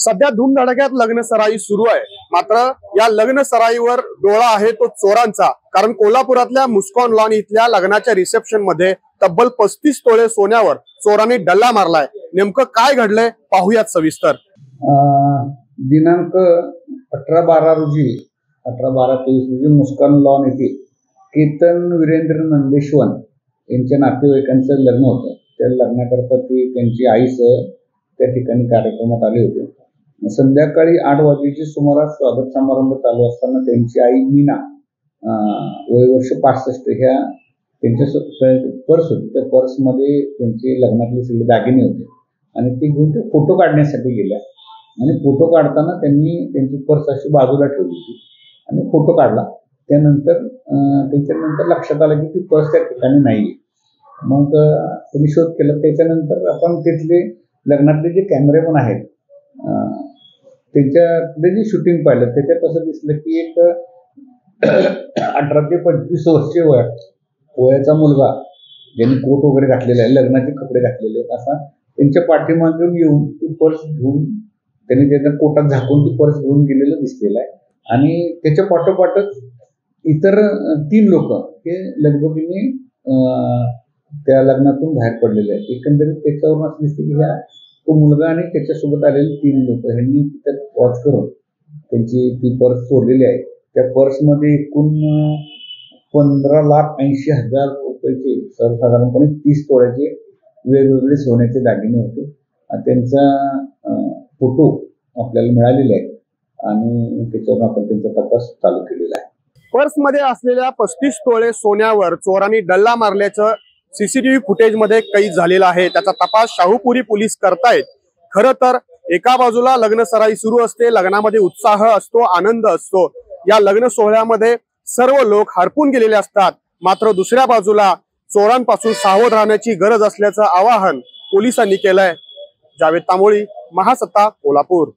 सध्या धूमधडाक्यात लग्न सराई सुरू आहे। मात्र या लग्न सराईवर डोळा आहे तो चोरांचा। कारण कोल्हापुरातल्या मुस्कॉन लॉन इथल्या लग्नाच्या रिसेप्शन मध्ये तब्बल 35 तोळे सोन्यावर चोरांनी डल्ला मारलाय। नेमकं काय घडलंय पाहूयात सविस्तर। दिनांक 18/12 रोजी 18/12/23 रोजी मुस्कॉन लॉन येथे केतन वीरेंद्र नंदेश्वर यांच्या नातेवाईकांचं लग्न होतं। त्या लग्नाकरता ती त्यांची आईसह त्या ठिकाणी कार्यक्रमात आले होते। संध्याकाळी 8 वाजेच्या सुमारास स्वागत समारंभ चालू असताना त्यांची आई मीना वय वर्ष 65 ह्या त्यांच्या पर्स होती। त्या पर्समध्ये त्यांचे लग्नातले सगळे दागिने होते आणि ते घेऊन ते फोटो काढण्यासाठी गेल्या आणि फोटो काढताना त्यांनी त्यांची पर्स अशी बाजूला ठेवली होती आणि फोटो काढला। त्यानंतर त्यांच्यानंतर लक्षात आलं की ती पर्स त्या ठिकाणी नाही। मग त्यांनी शोध केला। त्याच्यानंतर आपण तिथले लग्नातले जे कॅमेरेमन आहेत त्यांच्यातले जे शूटिंग पाहिलं त्याच्यात असं दिसलं की एक 18 ते 25 वर्षीय वयाचा मुलगा ज्यांनी कोट वगैरे घातलेला आहे, लग्नाचे कपडे घातलेले आहेत, असा त्यांच्या पाठीमागून येऊन ती पर्स घेऊन त्यांनी त्याच्या कोटात झाकून ती पर्स घेऊन गेलेलं दिसलेलं आहे। आणि त्याच्या पाठोपाठच इतर 3 लोक हे लगबगीने त्या लग्नातून बाहेर पडलेले आहेत। एकंदरीत त्याच्यावरून असं दिसतं की तो मुलगा आणि त्याच्यासोबत आलेले 3 लोक ह्यांनी त्यात वॉच करून त्यांची ती पर्स चोरलेली आहे। त्या पर्समध्ये एकूण 15,80,000 रुपयाचे सर्वसाधारणपणे 30 तोळ्याचे वेगवेगळे सोन्याचे दागिने होते। त्यांचा फोटो आपल्याला मिळालेले आहे आणि त्याच्यावरून आपण त्यांचा तपास चालू केलेला आहे। पर्स मध्ये असलेल्या 35 तोळे सोन्यावर चोरांनी डल्ला मारल्याचं सीसीटीव्ही फुटेज मध्ये कैद झालेला आहे। त्याचा तपास शाहूपुरी पोलीस करतायत। खरं तर एका बाजूला लग्न सराई सुरू असते, लग्नामध्ये उत्साह असतो, आनंद असतो, या लग्न सोहळ्यामध्ये सर्व लोक हरपून गेलेले असतात। मात्र दुसऱ्या बाजूला चोरांपासून सावध राहण्याची गरज असल्याचं आवाहन पोलिसांनी केलंय। जावेद तांबोळी, महासत्ता, कोल्हापूर।